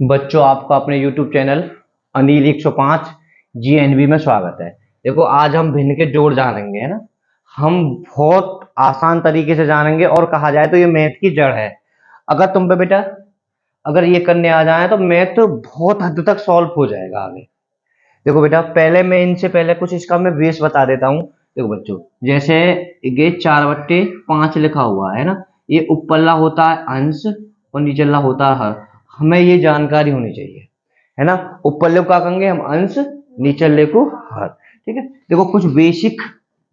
बच्चों, आपका अपने YouTube चैनल अनिल 105 GNB में स्वागत है। देखो, आज हम भिन्न के जोड़ जानेंगे, है ना। हम बहुत आसान तरीके से जानेंगे और कहा जाए तो ये मैथ की जड़ है। अगर तुम पे बेटा अगर ये करने आ जाए तो मैथ तो बहुत हद तक सॉल्व हो जाएगा आगे। देखो बेटा, पहले मैं इनसे पहले कुछ इसका मैं बेस बता देता हूँ। देखो बच्चों, जैसे ये 4/5 लिखा हुआ है ना, ये ऊपरला होता है अंश और नीचला होता है हर। हमें ये जानकारी होनी चाहिए, है ना। ऊपरले को क्या कहेंगे हम? अंश। नीचले को हर। ठीक है। देखो, कुछ बेसिक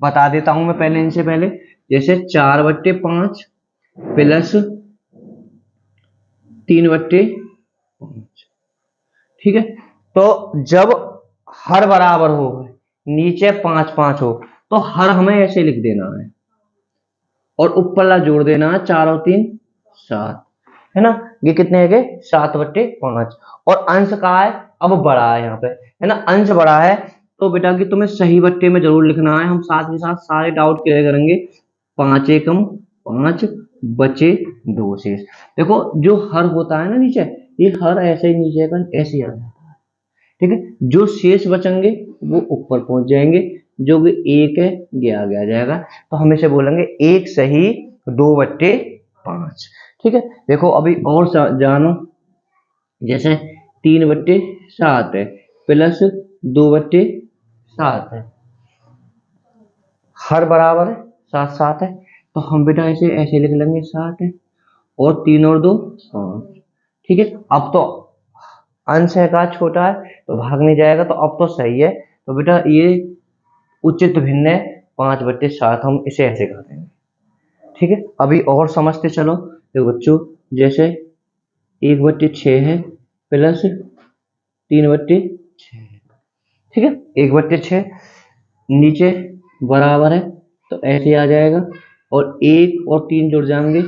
बता देता हूं मैं पहले इनसे पहले। जैसे 4/5 प्लस 3/5। ठीक है। तो जब हर बराबर हो, नीचे 5 5 हो, तो हर हमें ऐसे लिख देना है और ऊपरला जोड़ देना है। 4 और 3 7, है ना। ये कितने है गए? 7/5। और अंश कहा है? अब बड़ा है यहाँ पे, है ना। अंश बड़ा है तो बेटा कि तुम्हें सही बट्टे में जरूर लिखना है। हम साथ के साथ सारे डाउट क्लियर करेंगे। 5 एकम 5 बचे 2 शेष। देखो, जो हर होता है ना नीचे, ये हर ऐसे ही नीचे का ऐसे ही आ जाता है। ठीक है। जो शेष बचेंगे वो ऊपर पहुंच जाएंगे। जो भी एक है ये आगे आ जाएगा। तो हम इसे बोलेंगे एक सही 2/5। ठीक है। देखो, अभी और जानो। जैसे 3/7 है प्लस 2/7 है, हर बराबर है, 7 7 है। तो हम बेटा इसे ऐसे लिख लेंगे 7 है और 3 और 2 5। ठीक है। अब तो अंश है का छोटा है तो भाग नहीं जाएगा, तो अब तो सही है। तो बेटा ये उचित भिन्न है 5/7। हम इसे ऐसे कर देंगे। ठीक है। अभी और समझते चलो। देखो बच्चों, जैसे 1/6 है प्लस 3/6 है। ठीक है। 1/6 नीचे बराबर है तो ऐसे आ जाएगा और 1 और 3 जुड़ जाएंगे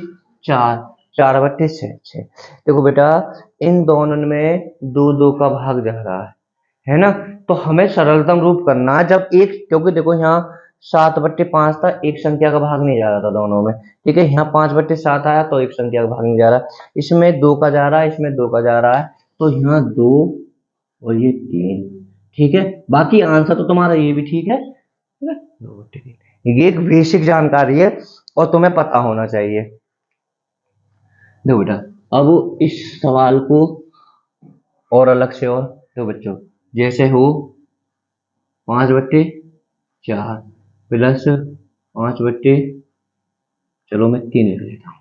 4। 4/6 देखो बेटा, इन दोनों में 2 2 का भाग जा रहा है ना। तो हमें सरलतम रूप करना है जब एक, क्योंकि देखो यहाँ 7/5 था, एक संख्या का भाग नहीं जा रहा था दोनों में। ठीक है। यहाँ 5/7 आया तो एक संख्या का भाग नहीं जा रहा। इसमें 2 का जा रहा है, इसमें 2 का जा रहा है, तो यहाँ 2 और ये 3। ठीक है। बाकी आंसर तो तुम्हारा ये भी ठीक है। ठीक है? 2/3। ये एक बेसिक जानकारी है और तुम्हें पता होना चाहिए। देखो बेटा, अब इस सवाल को और अलग से और तो बच्चों, जैसे हो 5/4 प्लस 5/, चलो मैं 3 लिख लेता हूँ।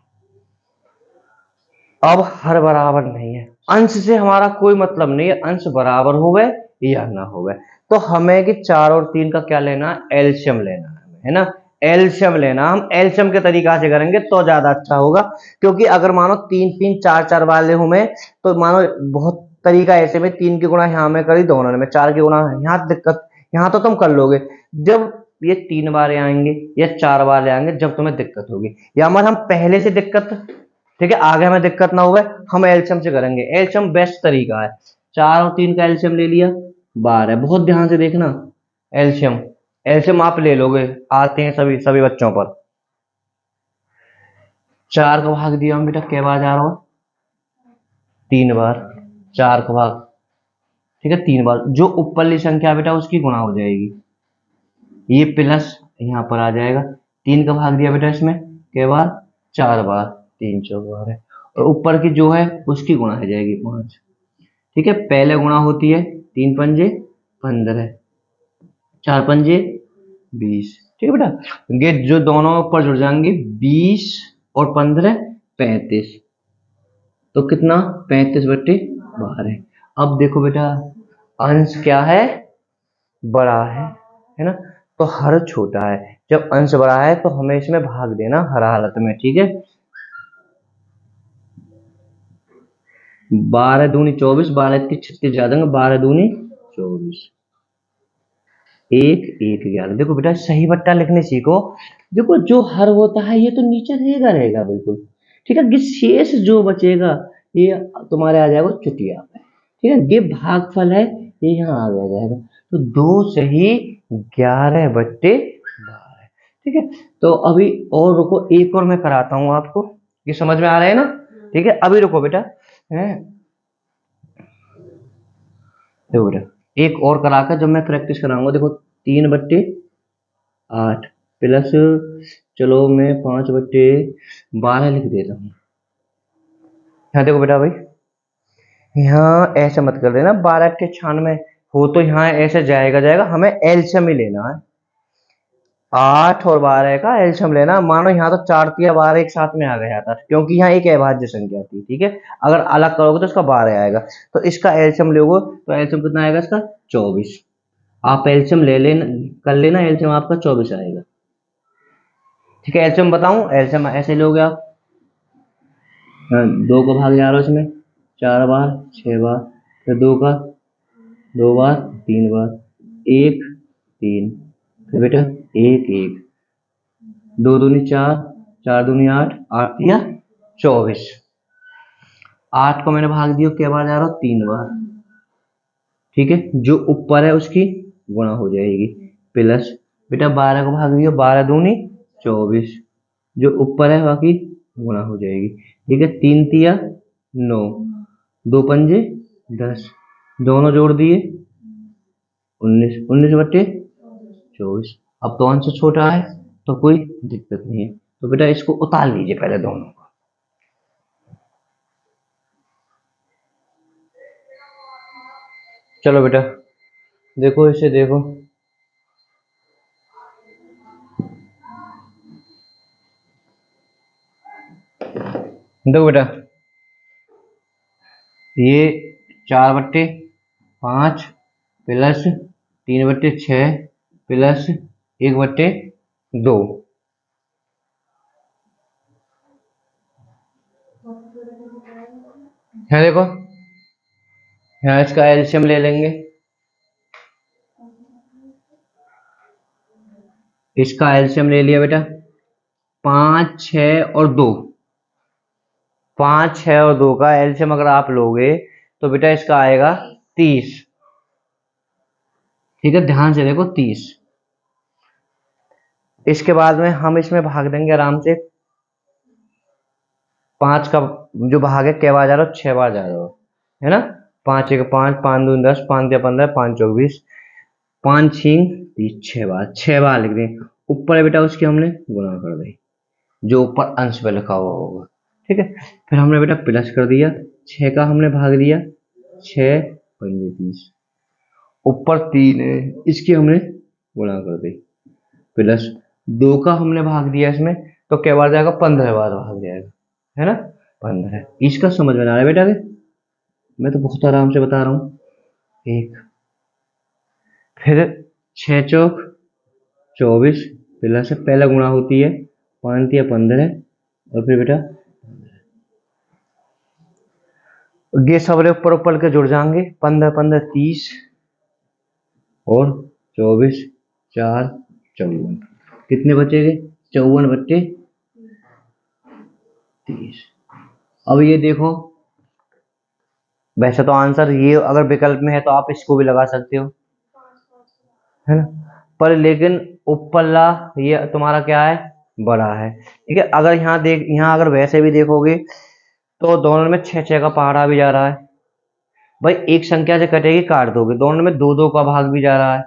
अब हर बराबर नहीं है, अंश से हमारा कोई मतलब नहीं है, अंश बराबर हो गए या ना हो गए। तो हमें कि 4 और 3 का क्या लेना है? एलसीएम लेना है ना। एलसीएम लेना, हम एलसीएम के तरीका से करेंगे तो ज्यादा अच्छा होगा। क्योंकि अगर मानो 3 3 4 4 वाले हूं मैं, तो मानो बहुत तरीका ऐसे में 3 की गुणा यहाँ में करी, दोनों में 4 की गुणा यहाँ दिक्कत। यहाँ तो तुम कर लोगे जब ये 3 बार आएंगे या 4 बार आएंगे, जब तुम्हें दिक्कत होगी। या मत हम पहले से दिक्कत, ठीक है, आगे हमें दिक्कत ना हो, हम एल्शियम से करेंगे। एल्शियम बेस्ट तरीका है। 4 और 3 का एल्शियम ले लिया, 12 है। बहुत ध्यान से देखना। एल्शियम एल्शियम आप ले लोगे, आते हैं सभी सभी बच्चों पर। 4 का भाग दिया हम बेटा, कै बार जा रहा हो? 3 बार। 4 का भाग, ठीक है, 3 बार। जो ऊपरली संख्या बेटा उसकी गुणा हो जाएगी, ये प्लस यहाँ पर आ जाएगा। 3 का भाग दिया बेटा इसमें कै बार? 4 बार। 3 4 बार है, और ऊपर की जो है उसकी गुणा हो जाएगी 5। ठीक है। पहले गुणा होती है 3 पंजे 15, 4 पंजे 20। ठीक है बेटा, ये जो दोनों ऊपर जुड़ जाएंगे 20 और 15 35। तो कितना? 35/12 है। अब देखो बेटा, अंश क्या है? बड़ा है ना। तो हर छोटा है। जब अंश बड़ा है तो हमें इसमें भाग देना हर हालत में। ठीक है। 12 दूनी 24, 12 की 36 ज्यादा, 12 दूनी 24, 1 1 11। देखो बेटा, सही बट्टा लिखने सीखो। देखो, जो हर होता है ये तो नीचे रहेगा रहेगा बिल्कुल। ठीक है। ये शेष जो बचेगा ये तुम्हारे आ जाएगा चुटिया पे। ठीक है। ये भागफल है, ये यहाँ आ गया जाएगा। तो 2 सही 11/12। ठीक है। तो अभी और रुको, एक और मैं कराता हूं आपको। ये समझ में आ रहा है ना? ठीक है। अभी रुको बेटा, है देखो बेटा, एक और करा कर जब मैं प्रैक्टिस कराऊंगा, देखो 3/8 प्लस, चलो मैं 5/12 लिख देता हूँ। यहाँ देखो बेटा भाई, यहाँ ऐसे मत कर देना 12/96 हो, तो यहाँ ऐसे जाएगा जाएगा, हमें एलसीएम ही लेना है। 8 और 12 का एलसीएम लेना। मानो यहाँ तो 4×3=12 एक साथ में आ गया था, क्योंकि यहाँ एक अभाज्य संख्या थी, ठीक है। अगर अलग करोगे तो इसका 12 आएगा, तो इसका एलसीएम लोगे तो एलसीएम कितना आएगा इसका? 24। आप एलसीएम ले लेना, कर लेना, एलसीएम आपका 24 आएगा, ठीक है। एलसीएम बताऊं, एलसीएम ऐसे लोगे आप, 2 को भाग जा रहा हो इसमें 4 बार 6 बार, फिर 2 का 2 बार 3 बार, 1 3, फिर बेटा 1 1, 2 दूनी 4, 4 दूनी 8, 8 या 24। 8 को मैंने भाग दिया, क्या बार जा रहा हूँ? 3 बार, ठीक है। जो ऊपर है उसकी गुणा हो जाएगी, प्लस बेटा 12 को भाग दिया, 12 दूनी 24, जो ऊपर है बाकी गुणा हो जाएगी, ठीक है। 3 तिया 9, 2 पंजे 10, दोनों जोड़ दिए 19, 19/24। अब तो अंश छोटा है तो कोई दिक्कत नहीं है, तो बेटा इसको उतार लीजिए पहले दोनों को। चलो बेटा देखो, इसे देखो, देखो बेटा, ये 4/5 प्लस 3/6 प्लस 1/2, है देखो, यहाँ इसका एलसीएम ले लेंगे, इसका एलसीएम ले लिया बेटा, 5 6 और 2, 5 6 और 2 का एलसीएम अगर आप लोगे तो बेटा इसका आएगा 30, ठीक है। ध्यान से देखो 30। इसके बाद में हम इसमें भाग देंगे आराम से, 5 का जो भाग है क्या बार जा रहा हो? 6 बार जा रहा हो, है ना। 5 1 5, 5 2 10, 5 3 15, 5 4 20, 5 6 30, 6 बार लिख दें। ऊपर है बेटा उसकी हमने गुणा कर दी, जो ऊपर अंश पे लिखा हुआ होगा, ठीक है। फिर हमने बेटा प्लस कर दिया, 6 का हमने भाग दिया, 6 पंजे 30, ऊपर 3 है इसकी हमने गुणा कर दी, प्लस 2 का हमने भाग दिया इसमें, तो क्या बार जाएगा? 15 बार भाग जाएगा, है ना। 15। इसका समझ में आ रहा है बेटा? मैं तो बहुत आराम से बता रहा हूँ। एक, फिर 6 चौक 24 प्लस से पहला गुणा होती है 5 या 15, और फिर बेटा ये सबरे ऊपर ऊपर के जुड़ जाएंगे, 15 15 30 और 24 4 54, कितने बचेंगे? 54/30। अब ये देखो, वैसे तो आंसर ये अगर विकल्प में है तो आप इसको भी लगा सकते हो, है ना, पर लेकिन ऊपरला ये तुम्हारा क्या है? बड़ा है, ठीक है। अगर यहाँ अगर वैसे भी देखोगे तो दोनों में 6 6 का पहाड़ा भी जा रहा है भाई, एक संख्या से कटेगी काट दोगे, दोनों में 2 2 का भाग भी जा रहा है,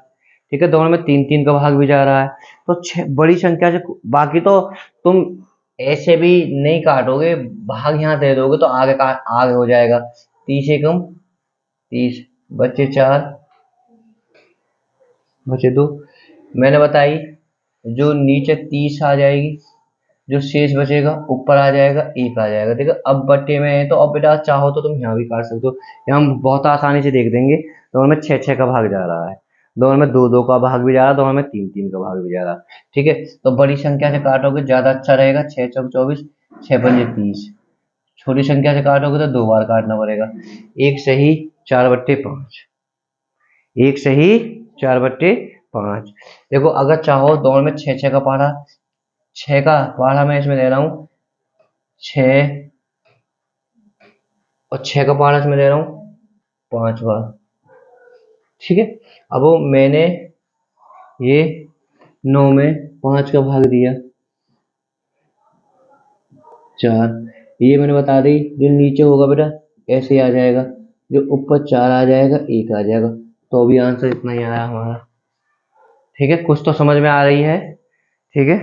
ठीक है। दोनों में 3 3 का भाग भी जा रहा है, तो बड़ी संख्या से, बाकी तो तुम ऐसे भी नहीं काटोगे, भाग यहाँ दे दोगे तो आगे हो जाएगा। 30 एकम 30, बच्चे 4 बचे 2, मैंने बताई, जो नीचे 30 आ जाएगी, जो शेष बचेगा ऊपर आ जाएगा 1 आ जाएगा, देखो। अब बट्टे में है तो अब बेटा चाहो तो तुम यहाँ भी काट सकते हो, यहाँ हम बहुत आसानी से देख देंगे। दोनों में 6 6 का भाग जा रहा है, दोनों में 2 2 का भाग भी जा रहा है, दोनों में 3 3 का भाग भी जा रहा है, ठीक है। तो बड़ी संख्या से काटोगे ज्यादा अच्छा रहेगा, 6 चौक 24, 6 पंजे 30। छोटी संख्या से काटोगे तो 2 बार काटना पड़ेगा, एक सही 4/5, एक सही 4/5। देखो अगर चाहो दोनों में 6 6 का पहाड़ा, 6 का पहाड़ा मैं इसमें दे रहा हूँ 6, और 6 का पहाड़ा इसमें दे रहा हूँ 5 बार, ठीक है। अब वो मैंने ये 9 में 5 का भाग दिया 4, ये मैंने बता दी, जो नीचे होगा बेटा ऐसे ही आ जाएगा, जो ऊपर 4 आ जाएगा 1 आ जाएगा, तो भी आंसर इतना ही आया हमारा। ठीक है, कुछ तो समझ में आ रही है। ठीक है,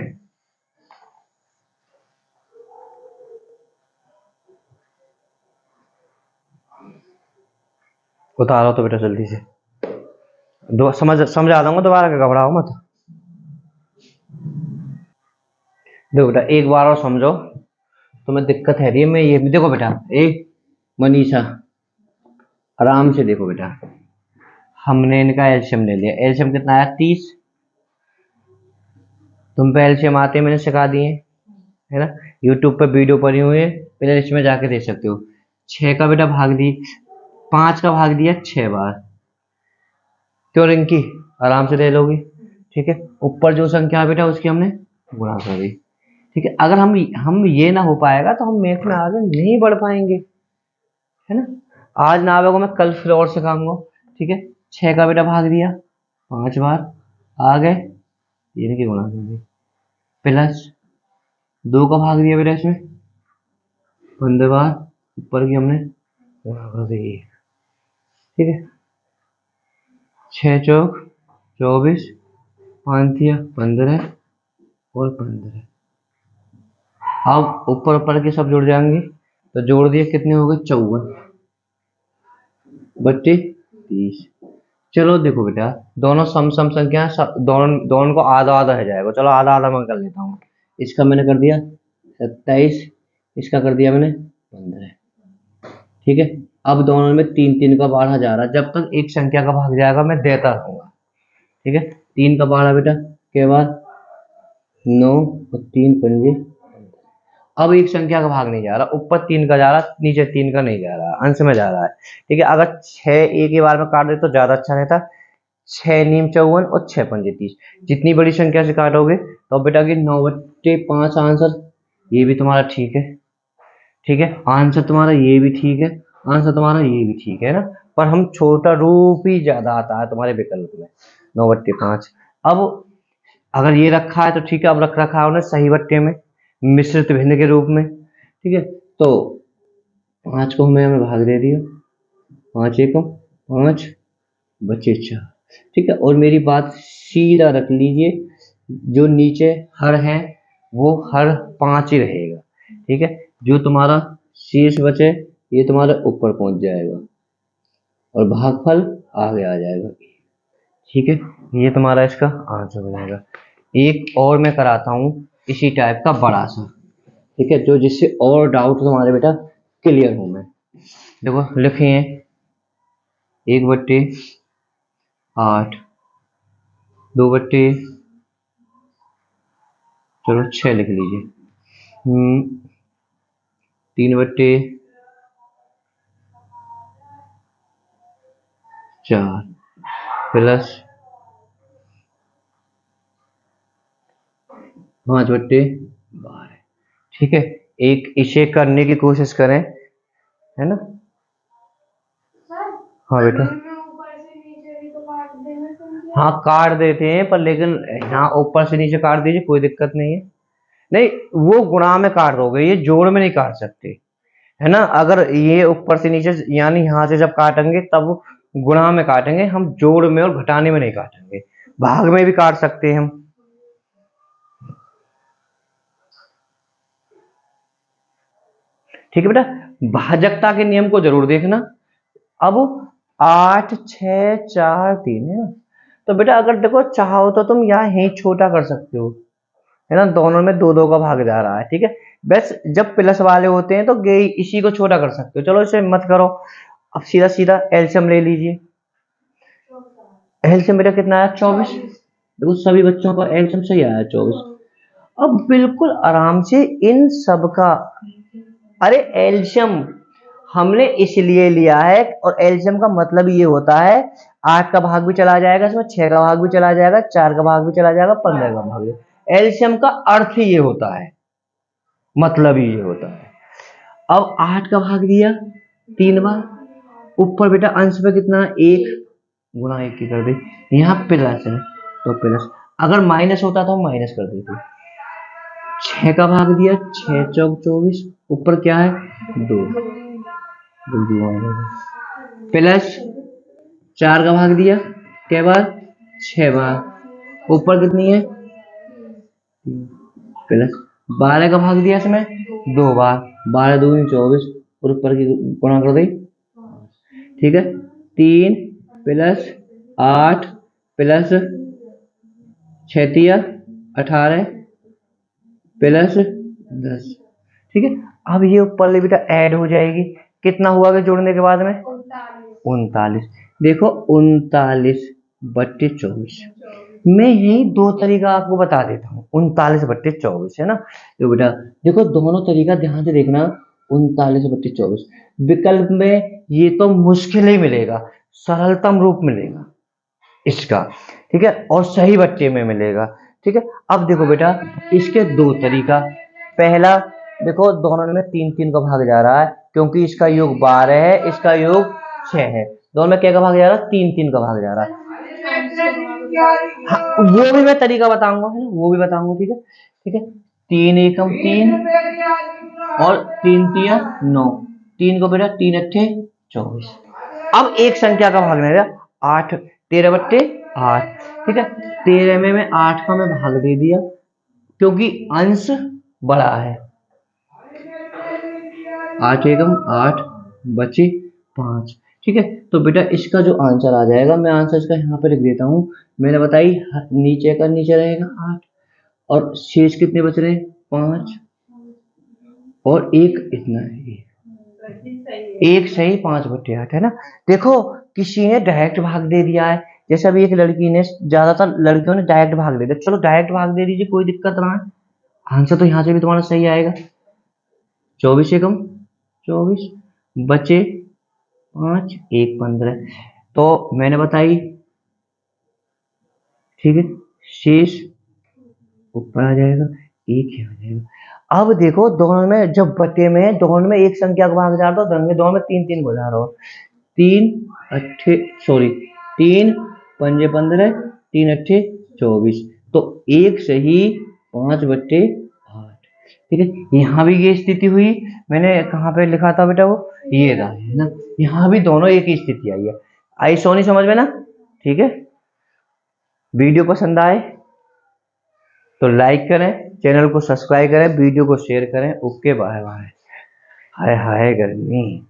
उतारो तो बेटा जल्दी से, दो समझा दूंगा, दोबारा का घबराओ मत। देखो बेटा एक बार और समझो, तुम्हें दिक्कत है रही है। मैं ये देखो बेटा, एक मनीषा, आराम से देखो बेटा, हमने इनका एल्शियम ले लिया। एल्शियम कितना आया? 30। तुम पे एल्शियम आते मैंने सिखा दिए, है ना। यूट्यूब पे वीडियो पड़ी हुई है, प्ले लिस्ट में जाके देख सकते हो। 6 का बेटा भाग दी, 5 का भाग दिया 6 बार, क्यों रिंकी, आराम से दे लोगी। ठीक है, ऊपर जो संख्या है बेटा उसकी हमने गुणा कर दी। ठीक है, अगर हम ये ना हो पाएगा तो हम मैथ में आगे नहीं बढ़ पाएंगे, है ना। आज ना आवेगा, मैं कल फिर और सिखाऊंगा। ठीक है, 6 का बेटा भाग दिया 5 बार, आ गए, ये की गुणा कर दी, प्लस 2 का भाग दिया बेटा इसमें 15 बार, ऊपर की हमने गुणा कर दी। ठीक है, 6 चौक 24, 5 दिया 15 और 15। अब ऊपर ऊपर के सब जुड़ जाएंगे, तो जोड़ दिए कितने हो गए? 54 बट्टे 30। चलो देखो बेटा, दोनों सम सम संख्या, दोनों दोनों को आधा आधा हो जाएगा। चलो आधा आधा मैं कर लेता हूँ। इसका मैंने कर दिया 27, इसका कर दिया मैंने 15। ठीक है, अब दोनों में 3 का बाढ़ा जा रहा है, जब तक एक संख्या का भाग जाएगा मैं देता रहूंगा। ठीक है, 3 का बाढ़ा बेटा के बाद 9 और 3 पंजे। अब एक संख्या का भाग नहीं जा रहा, ऊपर 3 का जा रहा, नीचे 3 का नहीं जा रहा, अंश में जा रहा है। ठीक है, अगर 6 एक ही बार में काट दे तो ज्यादा अच्छा रहता। 6 नीम 54 और 6 पंजे 30, जितनी बड़ी संख्या से काटोगे तो बेटा की 9/5 आंसर। ये भी तुम्हारा ठीक है। ठीक है, आंसर तुम्हारा ये भी ठीक है, आंसर तुम्हारा ये भी ठीक है ना। पर हम छोटा रूप ही ज्यादा आता है तुम्हारे विकल्प में, 9/5। अब अगर ये रखा है तो ठीक है, अब रखा है उन्हें सही बट्टे में, मिश्रित भिन्न के रूप में। ठीक है, तो 5 को हमें भाग दे दिया, 5 एकम 5 बचे 4। ठीक है, और मेरी बात सीधा रख लीजिए, जो नीचे हर है वो हर 5 ही रहेगा। ठीक है, जो तुम्हारा शेष बचे ये तुम्हारे ऊपर पहुंच जाएगा और भागफल आगे आ जाएगा। ठीक है, ये तुम्हारा इसका आंसर हो जाएगा। एक और मैं कराता हूं इसी टाइप का बड़ा सा। ठीक है, जो जिससे और डाउट तुम्हारे बेटा क्लियर हो। मैं देखो लिखे हैं 1/8, 2/, चलो 6 लिख लीजिए, 3/4 प्लस 5/12। ठीक है, एक इसे करने की कोशिश करें, है ना। हाँ बेटा, हाँ काट देते हैं, पर लेकिन यहाँ ऊपर से नीचे काट दीजिए, कोई दिक्कत नहीं है। नहीं, वो गुणा में काट दोगे, ये जोड़ में नहीं काट सकते, है ना। अगर ये ऊपर से नीचे यानी यहाँ से जब काटेंगे तब गुणा में काटेंगे हम, जोड़ में और घटाने में नहीं काटेंगे। भाग में भी काट सकते हैं हम। ठीक है बेटा, भाजकता के नियम को जरूर देखना। अब 8 6 4 3 है ना, तो बेटा अगर देखो चाहो तो तुम यहाँ ही छोटा कर सकते हो, है ना। दोनों में 2 का भाग जा रहा है। ठीक है, बस जब प्लस वाले होते हैं तो इसी को छोटा कर सकते हो। चलो इसे मत करो, अब सीधा सीधा एल्शियम ले लीजिए। एल्शियम बेटा कितना आया? 24। देखो सभी बच्चों का एल्शियम सही आया 24। अब बिल्कुल आराम से इन सब का, अरे एल्शियम हमने इसलिए लिया है, और एल्शियम का मतलब ये होता है 8 का भाग भी चला जाएगा इसमें, 6 का भाग भी चला जाएगा, 4 का भाग भी चला जाएगा, 15 का भाग भी। एल्शियम का अर्थ ही ये होता है, मतलब ही ये होता है। अब 8 का भाग दिया 3 बार, ऊपर बेटा अंश पे कितना? 1 गुणा 1 की कर दी, यहाँ प्लस है तो प्लस, अगर माइनस होता तो माइनस कर देते। 6 का भाग दिया, 6 चौक 24, ऊपर क्या है 2, प्लस 4 का भाग दिया कै बार, 6 बार। ऊपर कितनी है, प्लस 12 का भाग दिया इसमें 2 बार, 12 दूनी 24 और ऊपर की गुणा कर दी। ठीक है, 3 प्लस 8 प्लस 6 तिया 18 प्लस 10। ठीक है, अब ये ऊपर ले बेटा ऐड हो जाएगी, कितना हुआ कि जोड़ने के बाद में 39। देखो 39/24। मैं यही दो तरीका आपको बता देता हूँ, 39/24 है ना। तो बेटा देखो दोनों तरीका ध्यान से देखना, 39/24 विकल्प में ये तो मुश्किल ही मिलेगा, सरलतम रूप मिलेगा इसका। ठीक है, और सही बच्चे में मिलेगा। ठीक है, अब देखो बेटा इसके दो तरीका। पहला देखो दोनों में 3 का भाग जा रहा है, क्योंकि इसका योग 12 है, इसका योग 6 है। दोनों में क्या का भाग जा रहा है, 3 का भाग जा रहा है। हाँ, वो भी मैं तरीका बताऊंगा, है ना, वो भी बताऊंगा। ठीक है, ठीक है, 3 एकम 3 और 3 तिया 9, 3 को बेटा 3 अट्ठे 24। अब एक संख्या का भागना है 8, 13/8। ठीक है, 13 में मैं 8 का मैं भाग दे दिया, क्योंकि अंश बड़ा है। 8 एकम 8 बचे 5। ठीक है, तो बेटा इसका जो आंसर आ जाएगा, मैं आंसर इसका यहाँ पे लिख देता हूँ। मैंने बताई नीचे का नीचे रहेगा 8 और शेष कितने बच रहे 5 और एक इतना है, एक सही 5/8 है ना। देखो किसी ने डायरेक्ट भाग दे दिया है, जैसे अभी एक लड़की ने, ज्यादातर लड़कियों ने डायरेक्ट भाग दे दिया। चलो डायरेक्ट भाग दे दीजिए, कोई दिक्कत ना है, आंसर तो यहाँ से भी तुम्हारा सही आएगा। 24 एकम 24 बचे 5 1 15। तो मैंने बताई, ठीक है, शेष ऊपर आ जाएगा, एक ही आ जाएगा। अब देखो दोनों में जब बटे में दोनों में एक संख्या का भाग जा रहा था, दोनों में 3 को जा रहा हो। 3 अट्ठे सॉरी 3 पंजे 15, 3 अट्ठे 24, तो एक सही 5/8। ठीक है, यहाँ भी ये स्थिति हुई। मैंने कहाँ पे लिखा था बेटा, वो ये रहा है ना, यहाँ भी दोनों एक ही स्थिति आई है। आई सोनी समझ में ना। ठीक है, वीडियो पसंद आए तो लाइक करें, चैनल को सब्सक्राइब करें, वीडियो को शेयर करें। Okay, bye bye. Hi hi गर्मी।